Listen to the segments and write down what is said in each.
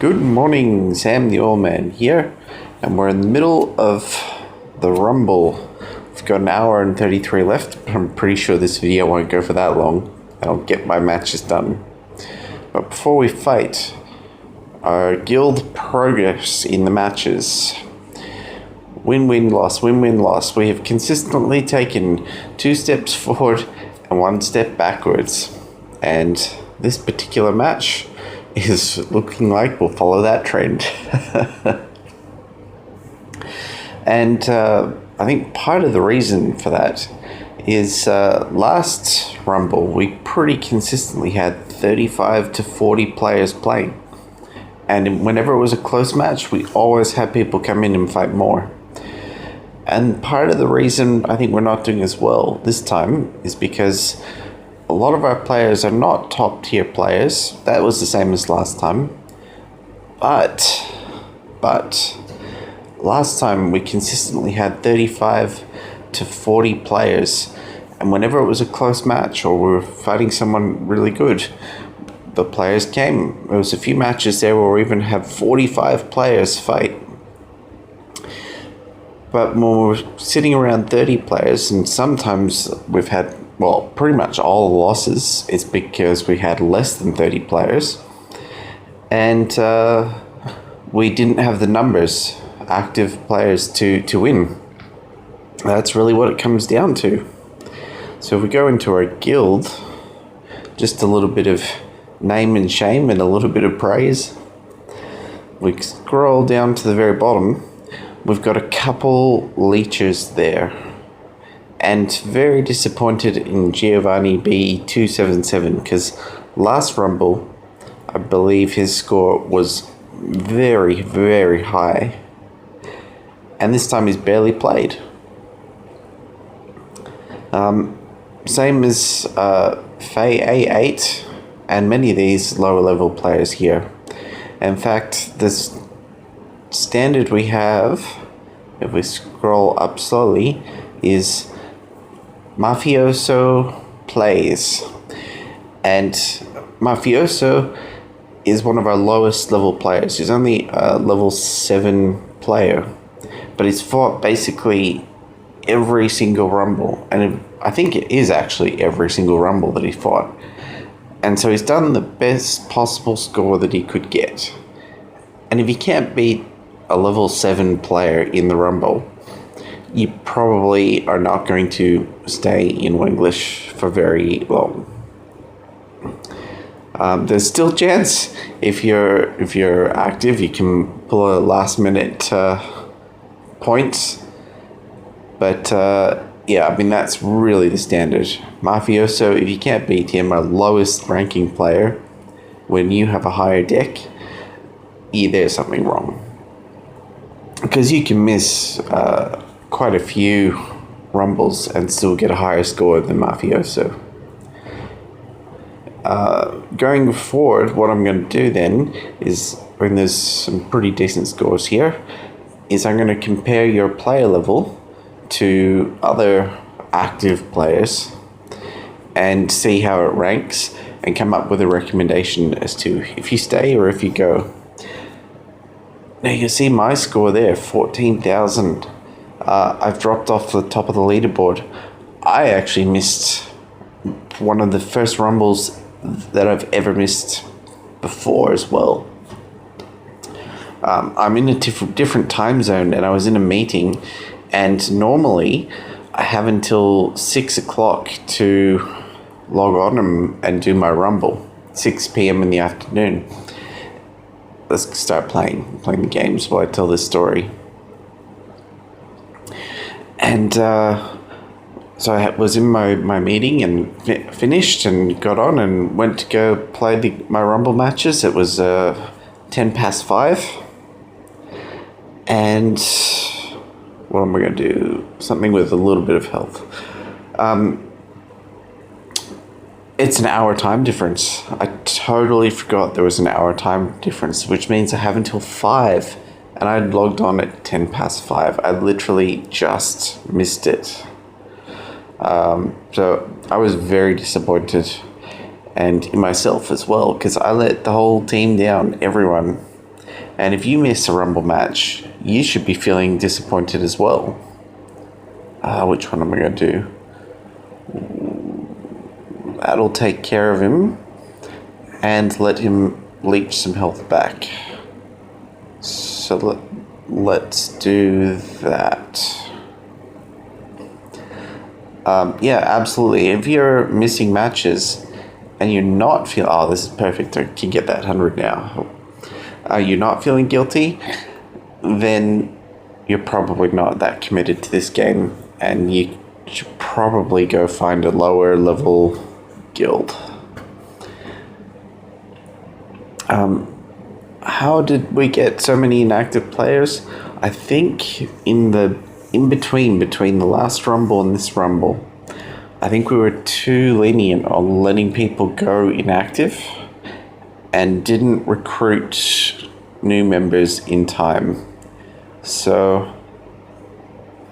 Good morning, Sam the Old Man here, and we're in the middle of the Rumble. We've got an hour and 33 left, but I'm pretty sure this video won't go for that long, and I'll get my matches done. But before we fight, our guild progress in the matches. Win-win loss, win-win loss. We have consistently taken 2 steps forward and 1 step backwards, and this particular match is looking like we'll follow that trend. And I think part of the reason for that is last Rumble we pretty consistently had 35 to 40 players playing, and whenever it was a close match we always had people come in and fight more. And part of the reason I think we're not doing as well this time is because a lot of our players are not top tier players. That was the same as last time. But last time we consistently had 35 to 40 players. And whenever it was a close match or we were fighting someone really good, the players came. There was a few matches there where we even had 45 players fight. But when we're sitting around 30 players, and sometimes we've had, well, pretty much all the losses, it's because we had less than 30 players. And we didn't have the numbers, active players, to win. That's really what it comes down to. So if we go into our guild, just a little bit of name and shame and a little bit of praise. We scroll down to the very bottom. We've got a couple leeches there. And very disappointed in Giovanni B277 because last Rumble, I believe his score was very, very high. And this time he's barely played. Same as Faye A8 and many of these lower level players here. In fact, this standard we have, if we scroll up slowly, is Mafioso plays, and Mafioso is one of our lowest level players. He's only a level 7 player, but he's fought basically every single Rumble, and I think it is actually every single Rumble that he fought, and so he's done the best possible score that he could get. And if you can't beat a level 7 player in the Rumble, you probably are not going to stay in Wenglish for very long. There's still a chance if you're active, you can pull a last minute points. But yeah, I mean that's really the standard. Mafioso, if you can't beat him, our lowest ranking player, when you have a higher deck, there's something wrong. Because you can miss quite a few Rumbles and still get a higher score than Mafioso. Going forward, what I'm going to do then is, when there's some pretty decent scores here, is I'm going to compare your player level to other active players and see how it ranks and come up with a recommendation as to if you stay or if you go. Now you can see my score there, 14,000. I've dropped off the top of the leaderboard. I actually missed one of the first Rumbles that I've ever missed before as well. I'm in a different time zone, and I was in a meeting, and normally I have until 6 o'clock to log on and do my Rumble, 6 p.m. in the afternoon. Let's start playing the games while I tell this story. And so I was in my meeting and finished and got on and went to go play my Rumble matches. It was 10 past 5. And what am I going to do? Something with a little bit of health. It's an hour time difference. I totally forgot there was an hour time difference, which means I have until 5, and I logged on at 10 past 5. I literally just missed it. So I was very disappointed, and in myself as well, because I let the whole team down, everyone. And if you miss a Rumble match, you should be feeling disappointed as well. Which one am I going to do? That'll take care of him and let him leech some health back. So let's do that. Yeah, absolutely. If you're missing matches and you're not feeling... Oh, this is perfect. I can get that 100 now. You're not feeling guilty, then you're probably not that committed to this game, and you should probably go find a lower level guild. How did we get so many inactive players? I think in between the last Rumble and this Rumble, I think we were too lenient on letting people go inactive and didn't recruit new members in time. So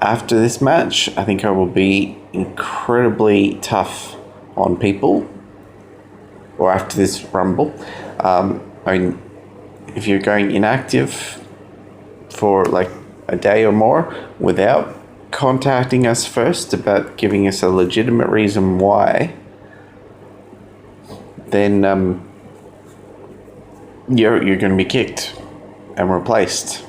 after this match, I think I will be incredibly tough on people. Or after this Rumble. If you're going inactive for like a day or more without contacting us first about giving us a legitimate reason why, then you're going to be kicked and replaced.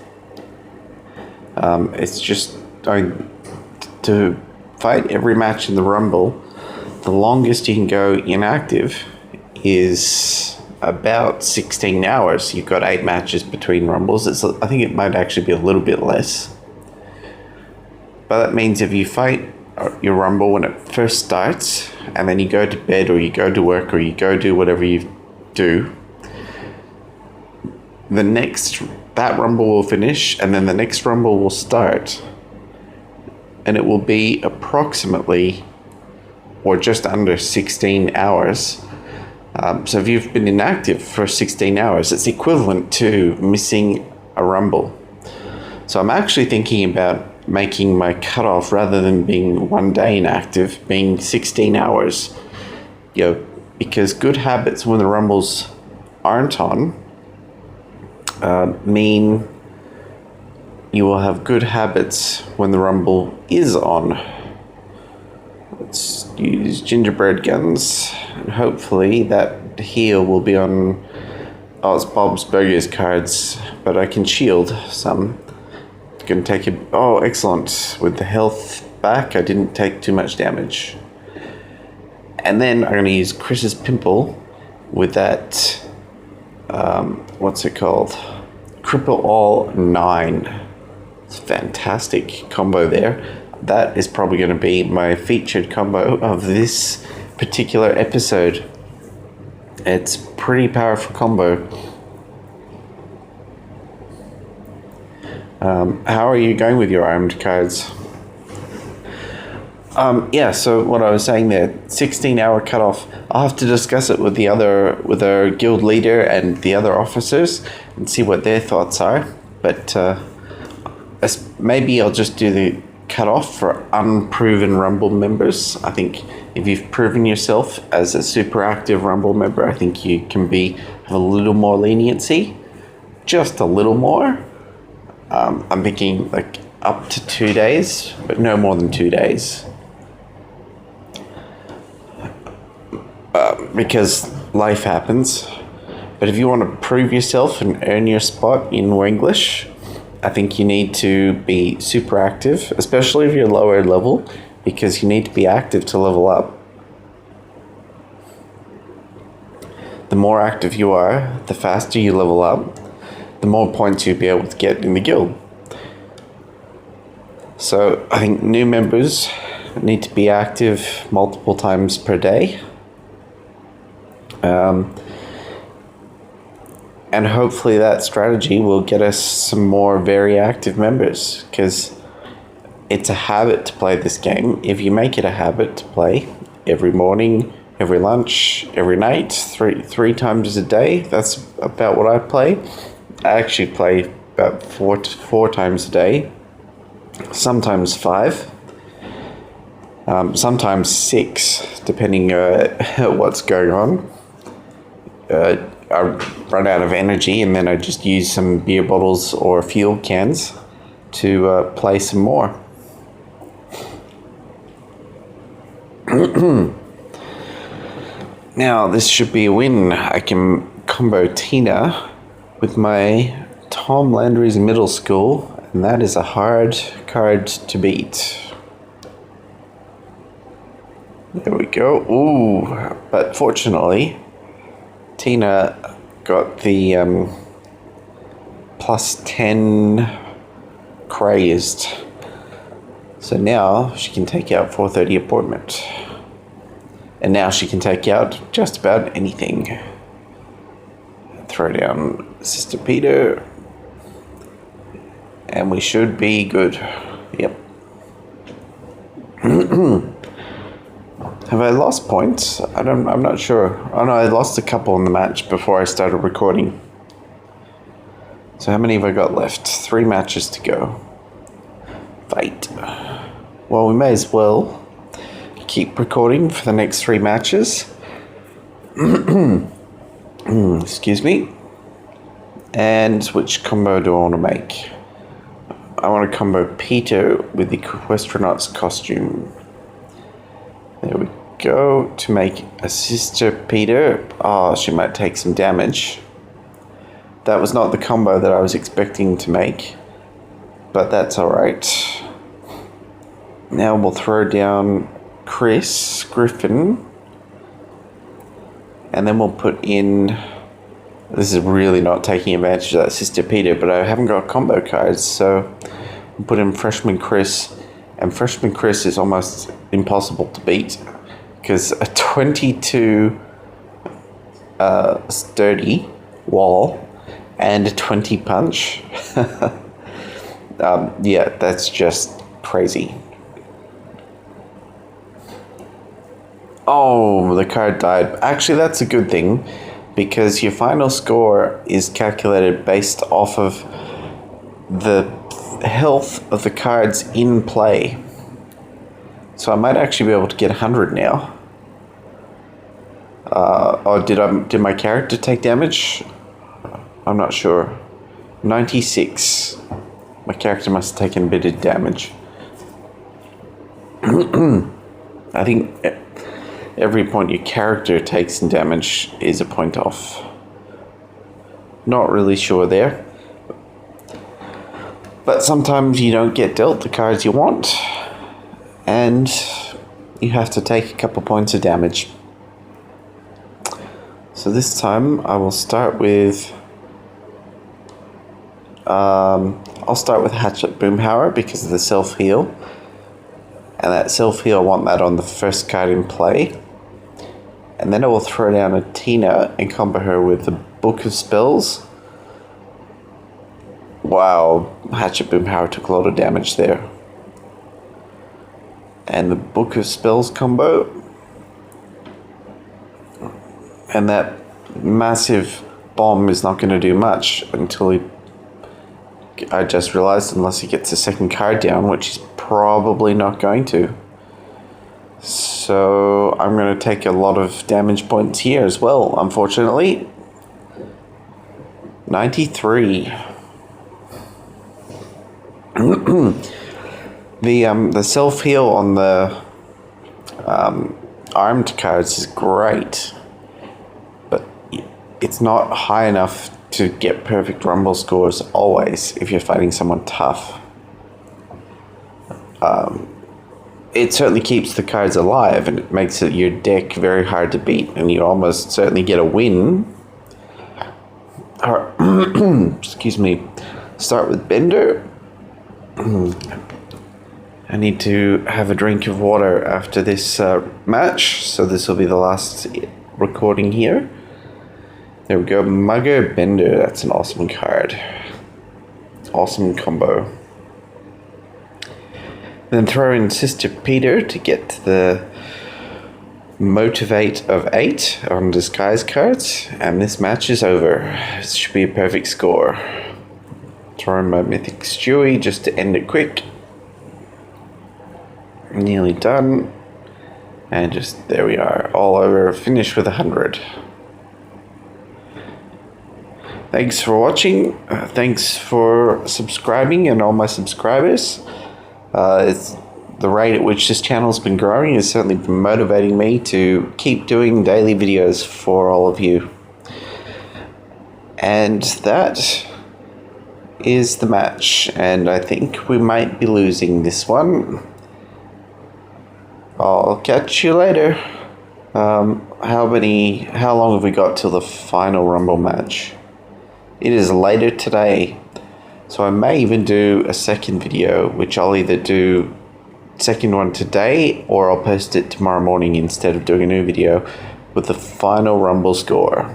It's just to fight every match in the Rumble, the longest you can go inactive is about 16 hours. You've got 8 matches between Rumbles. I think it might actually be a little bit less. But that means if you fight your Rumble when it first starts, and then you go to bed or you go to work or you go do whatever you do, that Rumble will finish, and then the next Rumble will start. And it will be approximately or just under 16 hours. So if you've been inactive for 16 hours, it's equivalent to missing a Rumble. So I'm actually thinking about making my cutoff, rather than being 1 day inactive, being 16 hours. Because good habits when the Rumbles aren't on mean you will have good habits when the Rumble is on. Let's use gingerbread guns, and hopefully that heal will be on... Oh, it's Bob's Burgers cards, but I can shield some. Going to take it... Oh, excellent. With the health back, I didn't take too much damage. And then I'm going to use Chris's Pimple with that... what's it called? Cripple All 9. It's a fantastic combo there. That is probably going to be my featured combo of this particular episode. It's a pretty powerful combo. How are you going with your armed cards? So what I was saying there, 16-hour cutoff. I'll have to discuss it with our guild leader and the other officers and see what their thoughts are. But maybe I'll just do the cutoff for unproven Rumble members. I think if you've proven yourself as a super active Rumble member, I think you can have a little more leniency, just a little more. I'm thinking like up to 2 days, but no more than 2 days. Because life happens. But if you want to prove yourself and earn your spot in Wenglish, I think you need to be super active, especially if you're lower level, because you need to be active to level up. The more active you are, the faster you level up, the more points you'll be able to get in the guild. So I think new members need to be active multiple times per day. And hopefully that strategy will get us some more very active members, because it's a habit to play this game. If you make it a habit to play every morning, every lunch, every night, three times a day, that's about what I play. I actually play about four times a day, sometimes 5, sometimes 6, depending what's going on. I run out of energy, and then I just use some beer bottles or fuel cans to play some more. Now this should be a win. I can combo Tina with my Tom Landry's middle school, and that is a hard card to beat. There we go. Ooh, but fortunately, Tina got the plus 10 crazed. So now she can take out 4:30 appointment. And now she can take out just about anything. Throw down Sister Peter. And we should be good. Yep. Have I lost points? I'm not sure. Oh no, I lost a couple in the match before I started recording. So how many have I got left? 3 matches to go. Fight. Well, we may as well keep recording for the next 3 matches. Excuse me. And which combo do I want to make? I want to combo Peter with the Equestronauts costume. There we go. To make a Sister Peter. Oh, she might take some damage. That was not the combo that I was expecting to make, but that's alright. Now we'll throw down Chris Griffin, and then we'll put in, this is really not taking advantage of that Sister Peter, but I haven't got combo cards, so we'll put in Freshman Chris, and Freshman Chris is almost impossible to beat, because a 22 sturdy wall and a 20 punch, yeah, that's just crazy. Oh, the card died. Actually, that's a good thing, because your final score is calculated based off of the health of the cards in play. So I might actually be able to get 100 now. Or did my character take damage? I'm not sure. 96. My character must have taken a bit of damage. I think every point your character takes in damage is a point off. Not really sure there. But sometimes you don't get dealt the cards you want, and you have to take a couple points of damage. So this time I will start with I'll start with Hatchet Boomhauer because of the self-heal. And that self-heal, I want that on the first card in play. And then I will throw down a Tina and combo her with the Book of Spells. Wow, Hatchet Boomhauer took a lot of damage there. And the Book of Spells combo. And that massive bomb is not going to do much until I just realized, unless he gets a second card down, which he's probably not going to. So I'm going to take a lot of damage points here as well, unfortunately. 93. The self-heal on the armed cards is great, but it's not high enough to get perfect rumble scores always if you're fighting someone tough. It certainly keeps the cards alive, and it makes your deck very hard to beat, and you almost certainly get a win. Excuse me. Start with Bender. I need to have a drink of water after this match, so this will be the last recording here. There we go. Mugger Bender. That's an awesome card. Awesome combo. Then throw in Sister Peter to get the Motivate of 8 on disguise cards. And this match is over. It should be a perfect score. Throw in my Mythic Stewie just to end it quick. Nearly done. And just, there we are. All over. Finish with 100. thanks for watching. Thanks for subscribing and all my subscribers. It's the rate at which this channel's been growing has certainly been motivating me to keep doing daily videos for all of you. And that is the match, and I think we might be losing this one. I'll catch you later. How long have we got till the final Rumble match? It is later today, so I may even do a second video, which I'll either do second one today or I'll post it tomorrow morning instead of doing a new video with the final Rumble score.